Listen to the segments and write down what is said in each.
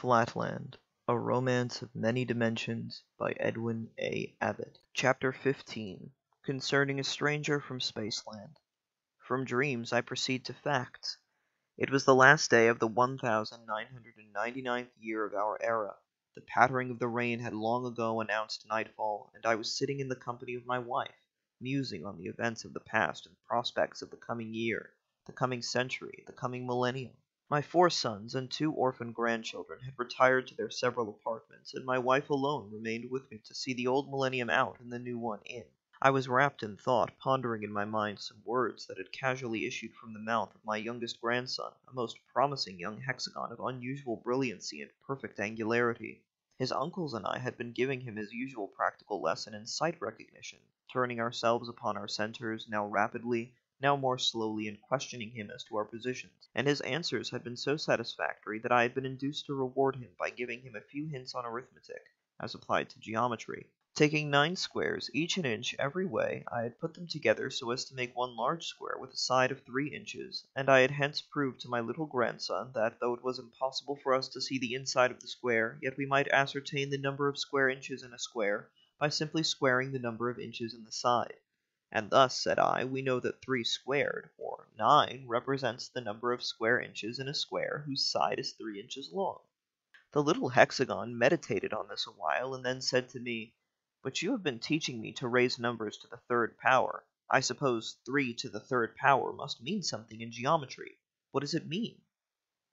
Flatland, A Romance of Many Dimensions by Edwin A. Abbott. Chapter 15. Concerning a Stranger from Spaceland. From dreams I proceed to facts. It was the last day of the 1999th year of our era. The pattering of the rain had long ago announced nightfall, and I was sitting in the company of my wife, musing on the events of the past and prospects of the coming year, the coming century, the coming millennium. My 4 sons and 2 orphan grandchildren had retired to their several apartments, and my wife alone remained with me to see the old millennium out and the new one in. I was wrapped in thought, pondering in my mind some words that had casually issued from the mouth of my youngest grandson, a most promising young hexagon of unusual brilliancy and perfect angularity. His uncles and I had been giving him his usual practical lesson in sight recognition, turning ourselves upon our centers, now rapidly, now more slowly, and questioning him as to our positions, and his answers had been so satisfactory that I had been induced to reward him by giving him a few hints on arithmetic, as applied to geometry. Taking 9 squares, each an inch every way, I had put them together so as to make one large square with a side of 3 inches, and I had hence proved to my little grandson that, though it was impossible for us to see the inside of the square, yet we might ascertain the number of square inches in a square by simply squaring the number of inches in the side. And thus, said I, we know that 3 squared, or 9, represents the number of square inches in a square whose side is 3 inches long. The little hexagon meditated on this a while, and then said to me, "But you have been teaching me to raise numbers to the 3rd power. I suppose 3 to the 3rd power must mean something in geometry. What does it mean?"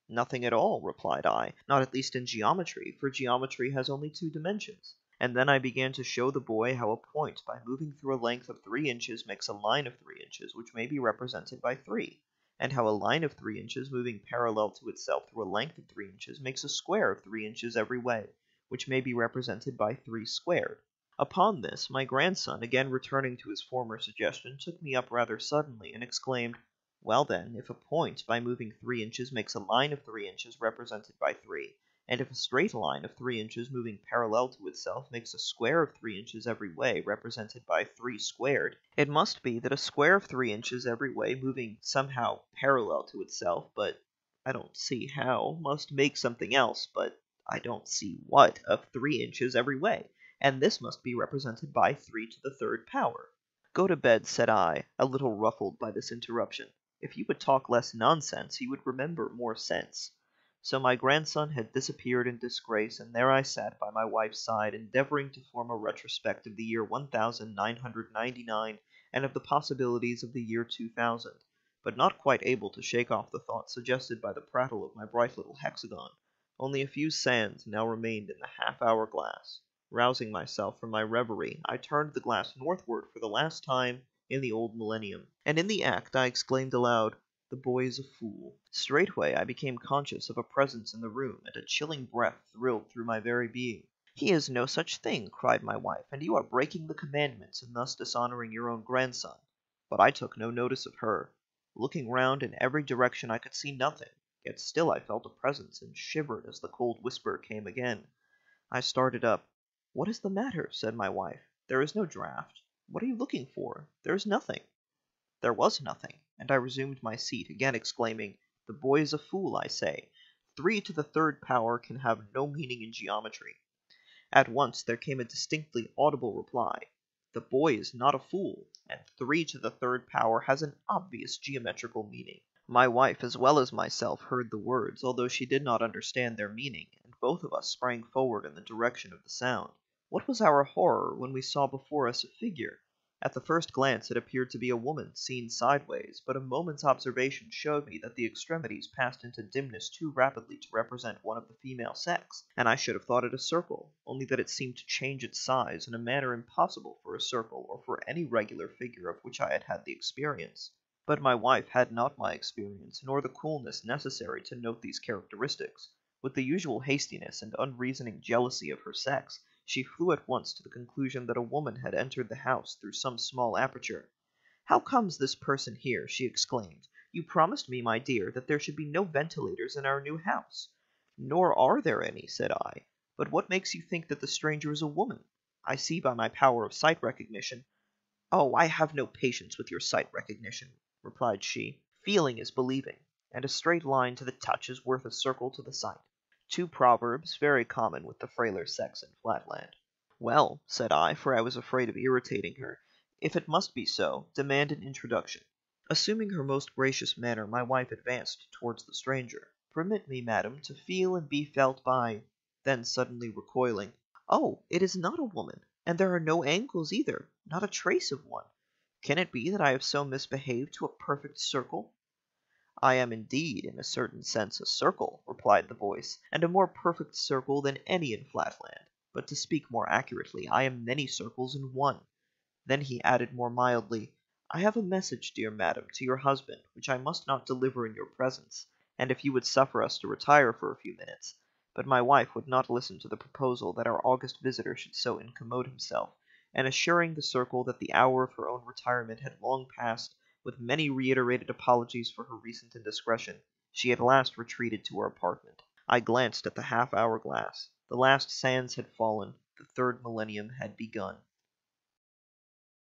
"Nothing at all," replied I, "not at least in geometry, for geometry has only 2 dimensions." And then I began to show the boy how a point by moving through a length of 3 inches makes a line of 3 inches, which may be represented by 3, and how a line of 3 inches moving parallel to itself through a length of 3 inches makes a square of 3 inches every way, which may be represented by 3 squared. Upon this, my grandson, again returning to his former suggestion, took me up rather suddenly, and exclaimed, "Well then, if a point by moving 3 inches makes a line of 3 inches represented by 3, and if a straight line of 3 inches moving parallel to itself makes a square of 3 inches every way represented by 3 squared, it must be that a square of 3 inches every way moving somehow parallel to itself, but I don't see how, must make something else, but I don't see what, of 3 inches every way, and this must be represented by 3 to the 3rd power." "Go to bed," said I, a little ruffled by this interruption. "If you would talk less nonsense, you would remember more sense." So my grandson had disappeared in disgrace, and there I sat by my wife's side, endeavoring to form a retrospect of the year 1999 and of the possibilities of the year 2000, but not quite able to shake off the thought suggested by the prattle of my bright little hexagon. Only a few sands now remained in the half-hour glass. Rousing myself from my reverie, I turned the glass northward for the last time in the old millennium, and in the act I exclaimed aloud, "The boy is a fool." Straightway I became conscious of a presence in the room, and a chilling breath thrilled through my very being. "He is no such thing," cried my wife, "and you are breaking the commandments and thus dishonoring your own grandson." But I took no notice of her. Looking round in every direction I could see nothing, yet still I felt a presence, and shivered as the cold whisper came again. I started up. "What is the matter?" said my wife. "There is no draught. What are you looking for? There is nothing." There was nothing, and I resumed my seat, again exclaiming, "The boy is a fool, I say. 3 to the 3rd power can have no meaning in geometry." At once there came a distinctly audible reply. "The boy is not a fool, and 3 to the 3rd power has an obvious geometrical meaning." My wife as well as myself heard the words, although she did not understand their meaning, and both of us sprang forward in the direction of the sound. What was our horror when we saw before us a figure! At the first glance it appeared to be a woman, seen sideways, but a moment's observation showed me that the extremities passed into dimness too rapidly to represent one of the female sex, and I should have thought it a circle, only that it seemed to change its size in a manner impossible for a circle or for any regular figure of which I had had the experience. But my wife had not my experience, nor the coolness necessary to note these characteristics. With the usual hastiness and unreasoning jealousy of her sex, she flew at once to the conclusion that a woman had entered the house through some small aperture. "How comes this person here?" she exclaimed. "You promised me, my dear, that there should be no ventilators in our new house." "Nor are there any," said I. "But what makes you think that the stranger is a woman? I see by my power of sight recognition—" "Oh, I have no patience with your sight recognition," replied she. "Feeling is believing, and a straight line to the touch is worth a circle to the sight. two proverbs very common with the frailer sex in Flatland. "Well," said I, for I was afraid of irritating her, "if it must be so, demand an introduction." Assuming her most gracious manner, my wife advanced towards the stranger. "Permit me, madam, to feel and be felt by—" Then suddenly recoiling, "Oh, it is not a woman, and there are no ankles either, not a trace of one. Can it be that I have so misbehaved to a perfect circle?" "I am indeed, in a certain sense, a circle," replied the voice, "and a more perfect circle than any in Flatland. But to speak more accurately, I am many circles in one." Then he added more mildly, "I have a message, dear madam, to your husband, which I must not deliver in your presence, and if you would suffer us to retire for a few minutes—" But my wife would not listen to the proposal that our august visitor should so incommode himself, and assuring the circle that the hour of her own retirement had long passed, with many reiterated apologies for her recent indiscretion, she at last retreated to her apartment. I glanced at the half-hour glass. The last sands had fallen, the third millennium had begun.